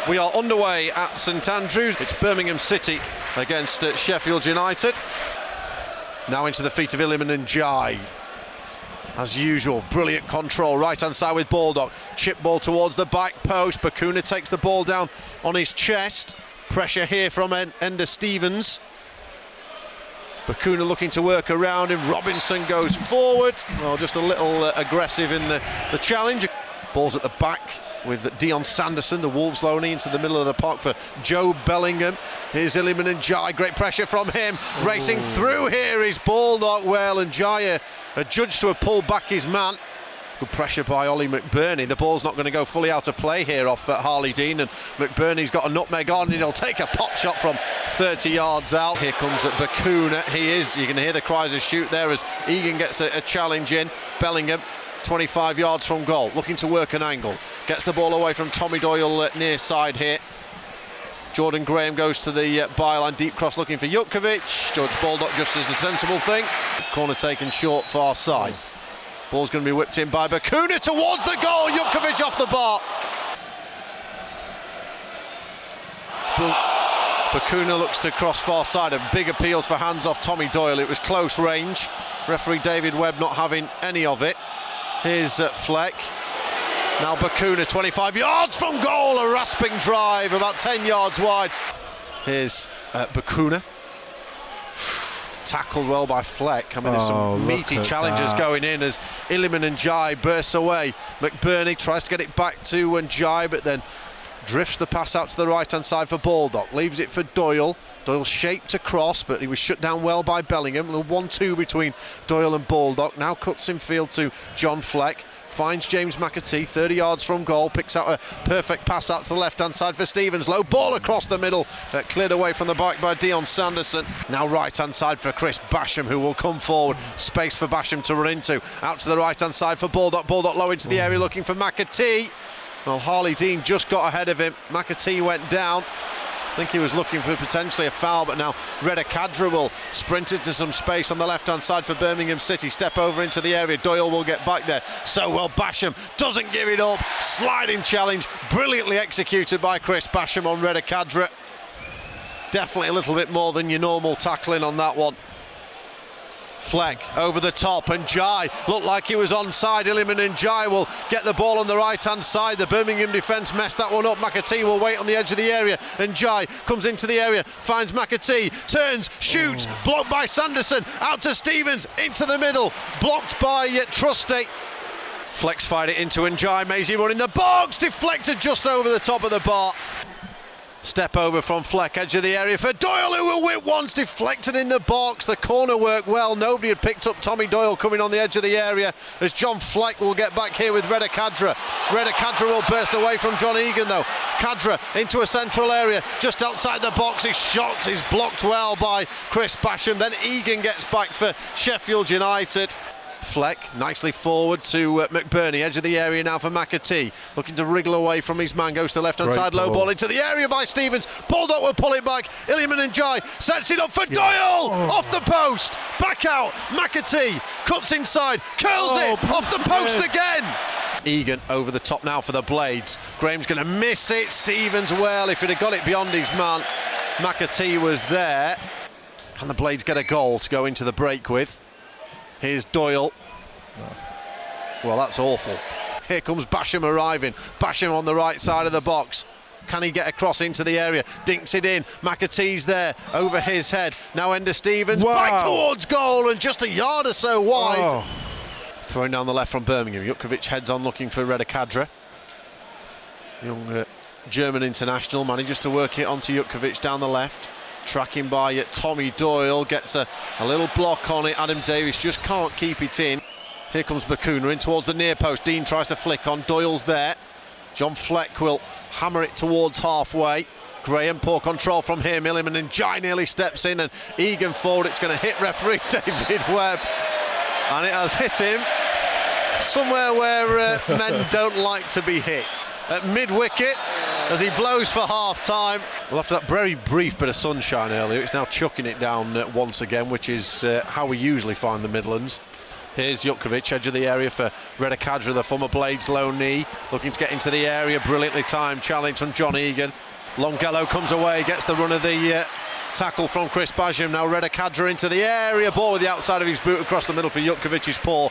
We are underway at St Andrews. It's Birmingham City against Sheffield United. Now into the feet of Oli McBurnie Ndiaye. As usual, brilliant control, right-hand side with Baldock. Chip ball towards the back post. Bacuna takes the ball down on his chest. Pressure here from Stevens. Bacuna looking to work around him. Robinson goes forward. Well, just a little aggressive in the challenge. Ball's at the back with Dion Sanderson, the Wolves loanee, into the middle of the park for Joe Bellingham. Here's Oli McBurnie James. Great pressure from him. Racing through here is Baldock. Well, and Ndiaye adjudged to have pulled back his man. Good pressure by Oli McBurnie. The ball's not going to go fully out of play here off Harley Dean, and McBurnie's got a nutmeg on, and he'll take a pot shot from 30 yards out. Here comes Bacuna. You can hear the cries of shoot there as Egan gets a challenge in. Bellingham, 25 yards from goal, looking to work an angle. Gets the ball away from Tommy Doyle near side here. Jordan Graham goes to the byline, deep cross looking for Jutkiewicz. George Baldock just as a sensible thing. Corner taken short, far side. Ball's going to be whipped in by Bacuna towards the goal. Jutkiewicz off the bar. Bacuna looks to cross far side, and big appeals for hands off Tommy Doyle. It was close range. Referee David Webb not having any of it. Here's Fleck. Now Bacuna, 25 yards from goal. A rasping drive, about 10 yards wide. Here's Bacuna. Tackled well by Fleck. I mean, there's some meaty challenges going in as Oli McBurnie James bursts away. McBurnie tries to get it back to Ndiaye, but then drifts the pass out to the right-hand side for Baldock. Leaves it for Doyle. Doyle shaped to cross, but he was shut down well by Bellingham. A 1-2 between Doyle and Baldock. Now cuts in field to John Fleck. Finds James McAtee, 30 yards from goal. Picks out a perfect pass out to the left-hand side for Stevens. Low ball across the middle. Cleared away from the back by Dion Sanderson. Now right-hand side for Chris Basham, who will come forward. Space for Basham to run into. Out to the right-hand side for Baldock. Baldock low into the area looking for McAtee. Well, Harley Dean just got ahead of him. McAtee went down. I think he was looking for potentially a foul, but now Reda Kadra will sprint into some space on the left-hand side for Birmingham City. Step over into the area. Doyle will get back there. So well, Basham doesn't give it up. Sliding challenge, brilliantly executed by Chris Basham on Reda Kadra. Definitely a little bit more than your normal tackling on that one. Fleck over the top, and Ndiaye looked like he was onside. Oli McBurnie James will get the ball on the right-hand side. The Birmingham defence messed that one up. McAtee will wait on the edge of the area, and Ndiaye comes into the area, finds McAtee, turns, shoots, blocked by Sanderson, out to Stevens, into the middle, blocked by Trusty. Fleck's fired it into Ndiaye. Maisie running the box, deflected just over the top of the bar. Step over from Fleck, edge of the area for Doyle, who will whip once, deflected in the box. The corner worked well. Nobody had picked up Tommy Doyle coming on the edge of the area as John Fleck will get back here with Reda Kadra. Reda Kadra will burst away from John Egan though. Kadra into a central area, just outside the box. His shot is blocked well by Chris Basham. Then Egan gets back for Sheffield United. Fleck nicely forward to McBurnie, edge of the area now for McAtee, looking to wriggle away from his man, goes to the left-hand side, low ball into the area by Stevens. Baldock will pull it back. Oli McBurnie James sets it up for Doyle, off the post, back out. McAtee cuts inside, curls it off the post again. Egan over the top now for the Blades. Graham's going to miss it. Stevens, well, if he'd have got it beyond his man, McAtee was there. And the Blades get a goal to go into the break with. Here's Doyle. Well, that's awful. Here comes Basham arriving. Basham on the right side of the box. Can he get across into the area? Dinks it in. McAtee's there over his head. Now Stevens back towards goal and just a yard or so wide. Throwing down the left from Birmingham. Jutkiewicz heads on looking for Reda Kadra. Young German international manages to work it onto Jutkiewicz down the left. Tracking by Tommy Doyle, gets a little block on it. Adam Davies just can't keep it in. Here comes Bacuna in towards the near post. Dean tries to flick on, Doyle's there. John Fleck will hammer it towards halfway. Graham, poor control from him. Oli McBurnie James nearly steps in, and Egan forward. It's going to hit referee David Webb, and it has hit him somewhere where men don't like to be hit. At mid-wicket, as he blows for half-time. Well, after that very brief bit of sunshine earlier, it's now chucking it down once again, which is how we usually find the Midlands. Here's Jutkovic, edge of the area for Reda Kadra, the former Blades low knee, looking to get into the area. Brilliantly timed challenge from John Egan. Longello comes away, gets the run of the tackle from Chris Basham. Now Reda Kadra into the area, ball with the outside of his boot across the middle for Jutkovic's paw.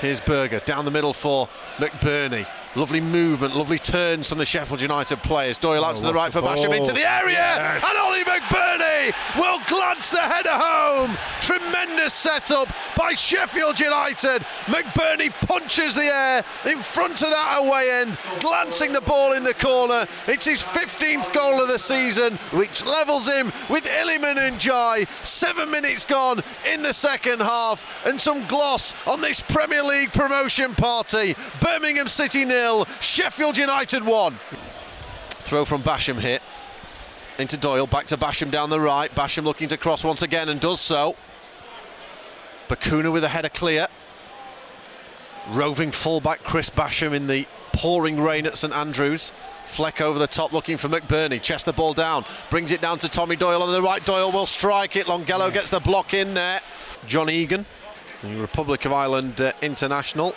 Here's Berger down the middle for McBurnie. Lovely movement, lovely turns from the Sheffield United players. Doyle out to the right for Basham, into the area, yes. And Oli McBurnie will glance the header home. Tremendous setup by Sheffield United. McBurnie punches the air in front of that away end, glancing the ball in the corner. It's his 15th goal of the season, which levels him with Iliman Ndiaye. 7 minutes gone in the second half, and some gloss on this Premier League promotion party. Birmingham City 0, Sheffield United 1. Throw from Basham here into Doyle, back to Basham down the right. Basham looking to cross once again and does so. Bakuna with a header clear. Roving fullback Chris Basham in the pouring rain at St Andrews. Fleck over the top looking for McBurnie, chests the ball down, brings it down to Tommy Doyle on the right. Doyle will strike it, Longello gets the block in there. John Egan, the Republic of Ireland international.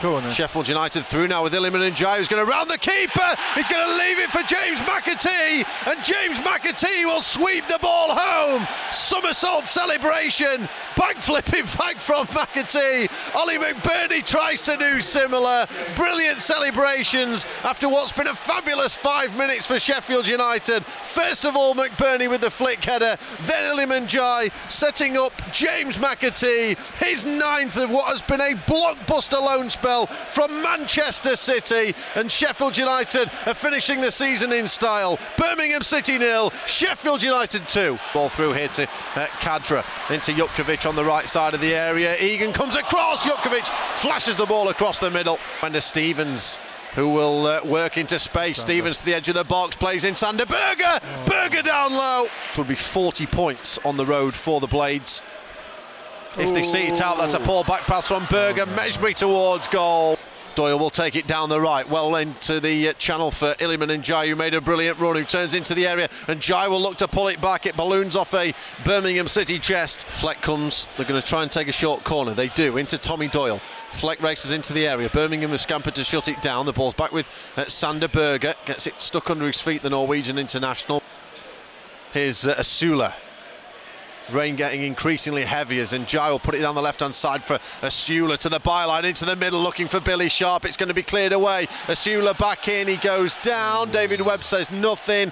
Go on then. Sheffield United through now with Iliman Ndiaye, who's going to round the keeper. He's going to leave it for James McAtee, and James McAtee will sweep the ball home. Somersault celebration, backflip in fact from McAtee. Oli McBurnie tries to do similar. Brilliant celebrations after what's been a fabulous 5 minutes for Sheffield United. First of all McBurnie with the flick header, then Iliman Ndiaye setting up James McAtee, his 9th of what has been a blockbuster loan spell from Manchester City, and Sheffield United are finishing the season in style. Birmingham City 0, Sheffield United 2. Ball through here to Kadra, into Jutkovic on the right side of the area. Egan comes across, Jutkovic flashes the ball across the middle. And Stevens, who will work into space. Stevens to the edge of the box, plays in Sander Berger. Berger down low. It would be 40 points on the road for the Blades. If they see it out, that's a poor back pass from Berger. Mesbury towards goal. Doyle will take it down the right, well into the channel for Iliman Ndiaye, who made a brilliant run, who turns into the area, and Ndiaye will look to pull it back. It balloons off a Birmingham City chest. Fleck comes, they're going to try and take a short corner. They do, into Tommy Doyle. Fleck races into the area. Birmingham have scampered to shut it down. The ball's back with Sander Berger. Gets it stuck under his feet, the Norwegian international. Here's Asula. Rain getting increasingly heavy as Ndiaye will put it down the left-hand side for Asula to the byline, into the middle looking for Billy Sharp. It's going to be cleared away. Asula back in, he goes down. David Webb says nothing.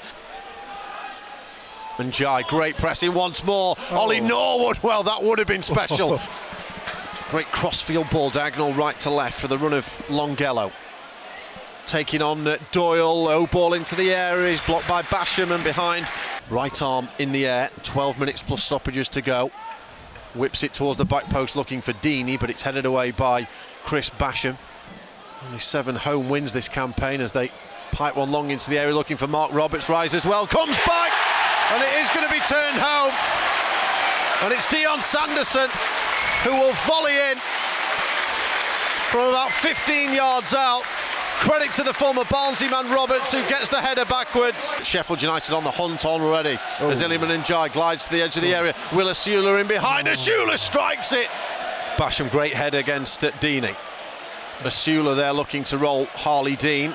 Ndiaye, great pressing once more. Ollie Norwood, well, that would have been special. Great crossfield ball, diagonal right to left for the run of Longello. Taking on Doyle, low ball into the area, he's blocked by Basham, and behind. Right arm in the air, 12 minutes plus stoppages to go. Whips it towards the back post looking for Deeney, but it's headed away by Chris Basham. Only 7 home wins this campaign as they pipe one long into the area looking for Mark Roberts. Rises well, comes back, and it is going to be turned home. And it's Dion Sanderson who will volley in from about 15 yards out. Credit to the former Barnsley man Roberts, who gets the header backwards. Sheffield United on the hunt already as Iliman Ndiaye glides to the edge of the area. Will Asula in behind. Asula strikes it. Basham, great header against Deeney. Asula there looking to roll Harley Dean.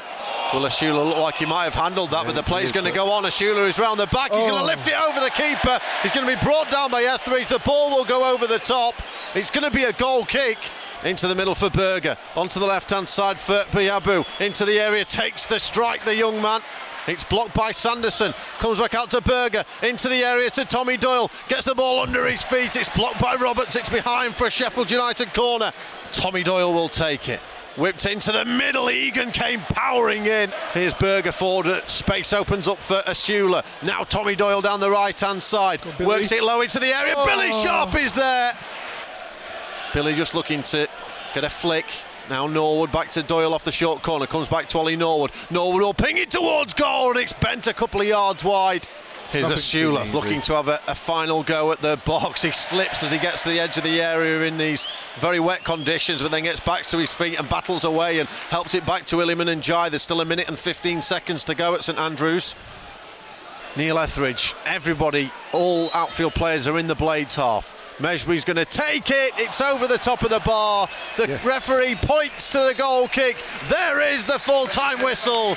Will Asula look like he might have handled that, but the play's going to go on. Asula is round the back. He's going to lift it over the keeper. He's going to be brought down by Etheridge. The ball will go over the top. It's going to be a goal kick. Into the middle for Berger, onto the left-hand side for Biabu, into the area, takes the strike, the young man. It's blocked by Sanderson, comes back out to Berger, into the area to Tommy Doyle, gets the ball under his feet, it's blocked by Roberts, it's behind for a Sheffield United corner. Tommy Doyle will take it. Whipped into the middle, Egan came powering in. Here's Berger forward, space opens up for Asula. Now Tommy Doyle down the right-hand side, works it low into the area, Billy Sharp is there. Billy just looking to get a flick. Now Norwood back to Doyle off the short corner, comes back to Ollie Norwood. Norwood will ping it towards goal, and it's bent a couple of yards wide. Here's Asula looking to have a final go at the box. He slips as he gets to the edge of the area in these very wet conditions, but then gets back to his feet and battles away and helps it back to Iliman Ndiaye. There's still 1 minute and 15 seconds to go at St Andrews. Neil Etheridge, everybody, all outfield players are in the Blades half. Mejbou's going to take it. It's over the top of the bar. The referee points to the goal kick. There is the full-time whistle.